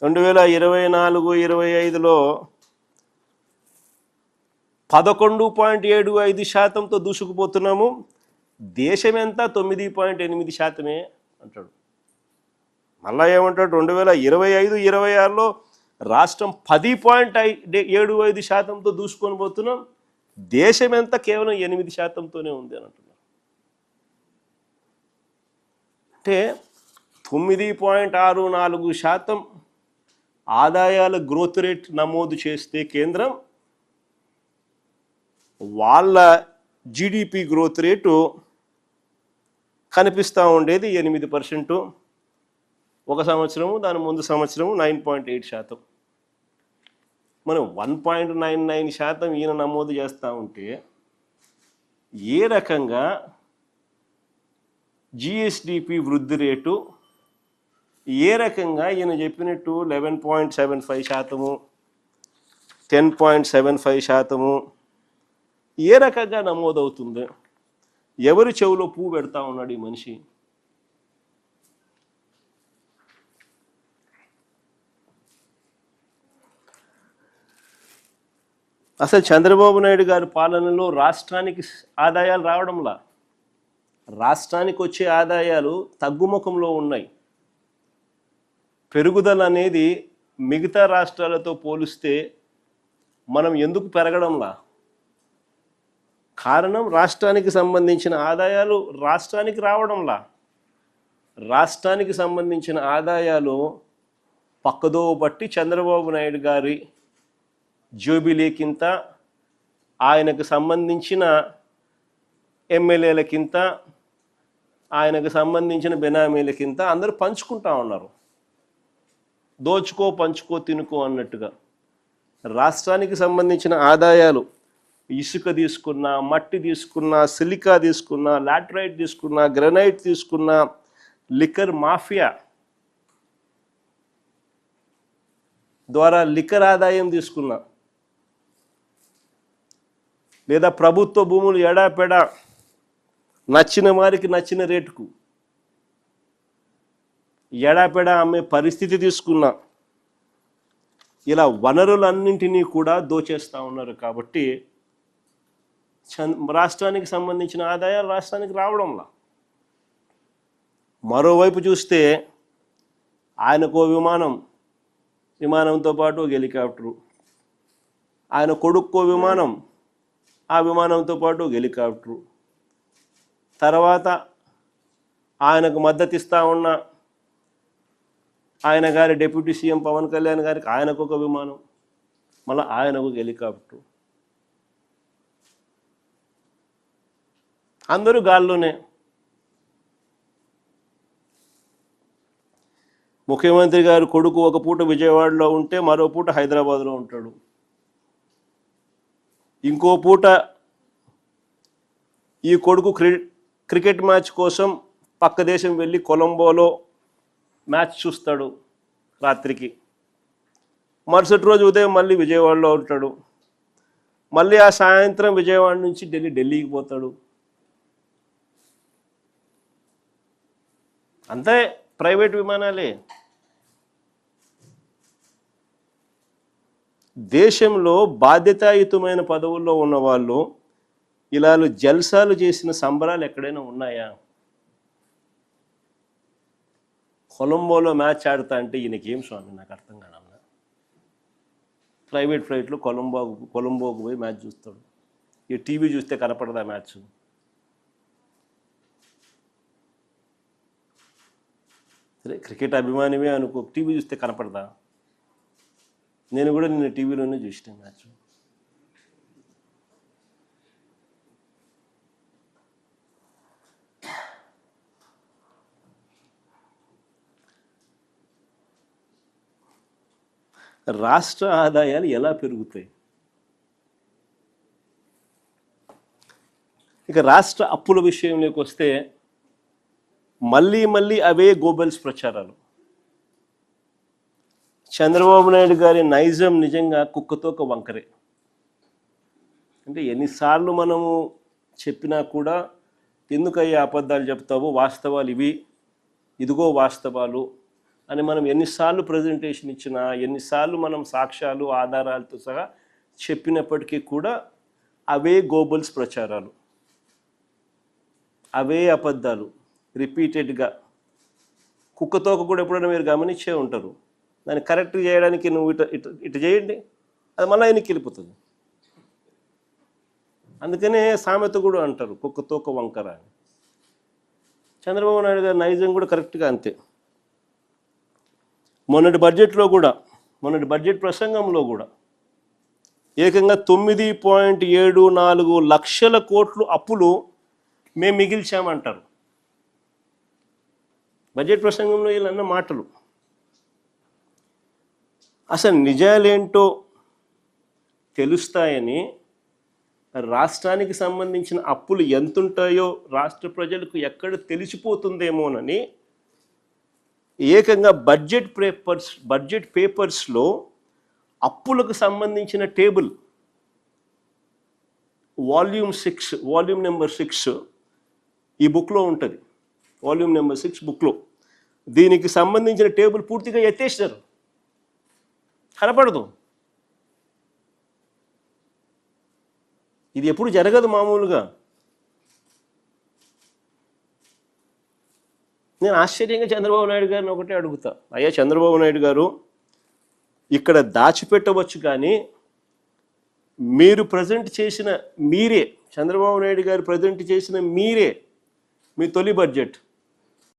2024-25లో 11.75%తో దూసుకుపోతున్నాము. దేశం ఎంత 9.8% అంటాడు. మళ్ళా ఏమంటాడు, 2025-26లో రాష్ట్రం 10.75%తో దూసుకొని పోతున్నాం, దేశం ఎంత కేవలం 8%తోనే ఉంది అని అంటున్నారు. అంటే 9.64% ఆదాయాల గ్రోత్ రేట్ నమోదు చేస్తే కేంద్రం, వాళ్ళ జీడిపి గ్రోత్ రేటు కనిపిస్తూ ఉండేది 8%. ఒక సంవత్సరము, దాని ముందు సంవత్సరము 9.8%. మనం 1.99% ఈయన నమోదు చేస్తూ ఉంటే ఏ రకంగా జిఎస్డిపి వృద్ధి రేటు, ఏ రకంగా ఈయన చెప్పినట్టు 11.75%, 10.75% ఏ రకంగా నమోదవుతుంది? ఎవరి చెవిలో పువ్వు పెడతా ఉన్నాడు ఈ మనిషి? అసలు చంద్రబాబు నాయుడు గారి పాలనలో రాష్ట్రానికి ఆదాయాలు రావడంలా, రాష్ట్రానికి వచ్చే ఆదాయాలు తగ్గుముఖంలో ఉన్నాయి. పెరుగుదల అనేది మిగతా రాష్ట్రాలతో పోలిస్తే మనం ఎందుకు పెరగడంలా? కారణం రాష్ట్రానికి సంబంధించిన ఆదాయాలు రాష్ట్రానికి రావడంలా. రాష్ట్రానికి సంబంధించిన ఆదాయాలు పక్కదో బట్టి చంద్రబాబు నాయుడు గారి జోబిలేకింత, ఆయనకు సంబంధించిన ఎమ్మెల్యేలకింత, ఆయనకు సంబంధించిన బెనామీలకింత అందరూ పంచుకుంటా ఉన్నారు. దోచుకో పంచుకో తినుకో అన్నట్టుగా. రాష్ట్రానికి సంబంధించిన ఆదాయాలు ఇసుక తీసుకున్నా, మట్టి తీసుకున్నా, సిలికా తీసుకున్నా, లాటరైట్ తీసుకున్నా, గ్రనైట్ తీసుకున్నా, లిక్కర్ మాఫియా ద్వారా లిక్కర్ ఆదాయం తీసుకున్నా, లేదా ప్రభుత్వ భూములు ఎడాపెడా నచ్చిన వారికి నచ్చిన రేటుకు ఎడాపెడా అమ్మే పరిస్థితి తీసుకున్నా, ఇలా వనరులన్నింటినీ కూడా దోచేస్తూ ఉన్నారు. కాబట్టి రాష్ట్రానికి సంబంధించిన ఆదాయాలు రాష్ట్రానికి రావడంలా. మరోవైపు చూస్తే ఆయనకో విమానంతో పాటు ఒక హెలికాప్టరు, ఆయన కొడుక్కో విమానం, ఆ విమానంతో పాటు ఒక హెలికాప్టరు, తర్వాత ఆయనకు మద్దతు ఇస్తూ ఉన్న ఆయన గారి డిప్యూటీ సీఎం పవన్ కళ్యాణ్ గారికి ఆయనకు ఒక విమానం, మళ్ళీ ఆయనకు ఒక హెలికాప్టరు. అందరూ గాల్లోనే. ముఖ్యమంత్రి గారు కొడుకు ఒక పూట విజయవాడలో ఉంటే మరో పూట హైదరాబాద్లో ఉంటాడు. ఇంకో పూట ఈ కొడుకు క్రికెట్ మ్యాచ్ కోసం పక్క దేశం వెళ్ళి కొలంబోలో మ్యాచ్ చూస్తాడు రాత్రికి. మరుసటి రోజు ఉదయం మళ్ళీ విజయవాడలో ఉంటాడు. మళ్ళీ ఆ సాయంత్రం విజయవాడ నుంచి ఢిల్లీకి పోతాడు. అంతే, ప్రైవేట్ విమానాలే. దేశంలో బాధ్యతాయుతమైన పదవుల్లో ఉన్న వాళ్ళు ఇలా జల్సాలు చేసిన సంబరాలు ఎక్కడైనా ఉన్నాయా? కొలంబోలో మ్యాచ్ ఆడుతా అంటే ఈయనకేం స్వామి, నాకు అర్థం కాదన్నా. ప్రైవేట్ ఫ్లైట్లో కొలంబోకు పోయి మ్యాచ్ చూస్తాడు. ఈ టీవీ చూస్తే కనపడదా మ్యాచ్? సరే, క్రికెట్ అభిమానివే అనుకో, టీవీ చూస్తే కనపడదా? నేను కూడా నిన్న టీవీలోనే చూసిన మ్యాచ్. రాష్ట్ర ఆదాయాలు ఎలా పెరుగుతాయి? ఇక రాష్ట్ర అప్పుల విషయంలోకి వస్తే మళ్ళీ అవే గోబెల్స్ ప్రచారాలు. చంద్రబాబు నాయుడు గారి నైజం నిజంగా కుక్కతోక వంకరే. అంటే ఎన్నిసార్లు మనము చెప్పినా కూడా, ఎందుకయ్యా అబద్ధాలు చెప్తావు, వాస్తవాలు ఇవి, ఇదిగో వాస్తవాలు, అని మనం ఎన్నిసార్లు ప్రజెంటేషన్ ఇచ్చినా, ఎన్నిసార్లు మనం సాక్ష్యాలు ఆధారాలతో సహా చెప్పినప్పటికీ కూడా అవే గోబల్స్ ప్రచారాలు, అవే అబద్ధాలు రిపీటెడ్గా. కుక్కతోక కూడా ఎప్పుడైనా మీరు గమనించే ఉంటారు. దాన్ని కరెక్ట్ చేయడానికి నువ్వు ఇటు చేయండి, అది మళ్ళీ ఆయనకి వెళ్ళిపోతుంది. అందుకనే సామెత కూడా అంటారు కుక్కతోక వంకర అని. చంద్రబాబు నాయుడు గారి నైజం కూడా కరెక్ట్గా అంతే. మొన్నటి బడ్జెట్ ప్రసంగంలో కూడా ఏకంగా 9.74 లక్షల కోట్లు అప్పులు మేము మిగిల్చామంటారు. బడ్జెట్ ప్రసంగంలో వీళ్ళన్న మాటలు అసలు నిజాలేంటో తెలుస్తాయని, రాష్ట్రానికి సంబంధించిన అప్పులు ఎంతుంటాయో రాష్ట్ర ప్రజలకు ఎక్కడ తెలిసిపోతుందేమోనని ఏకంగా బడ్జెట్ పేపర్స్లో అప్పులకు సంబంధించిన టేబుల్ వాల్యూమ్ నెంబర్ 6 ఈ బుక్లో ఉంటుంది. వాల్యూమ్ నెంబర్ 6 బుక్లో దీనికి సంబంధించిన టేబుల్ పూర్తిగా ఎత్తేసినారు, కనపడదు. ఇది ఎప్పుడు జరగదు మామూలుగా. నేను ఆశ్చర్యంగా చంద్రబాబు నాయుడు గారిని ఒకటే అడుగుతా, అయ్యా చంద్రబాబు నాయుడు గారు, ఇక్కడ దాచిపెట్టవచ్చు కానీ మీరు ప్రజెంట్ చేసిన చంద్రబాబు నాయుడు గారు ప్రజెంట్ చేసిన మీ తొలి బడ్జెట్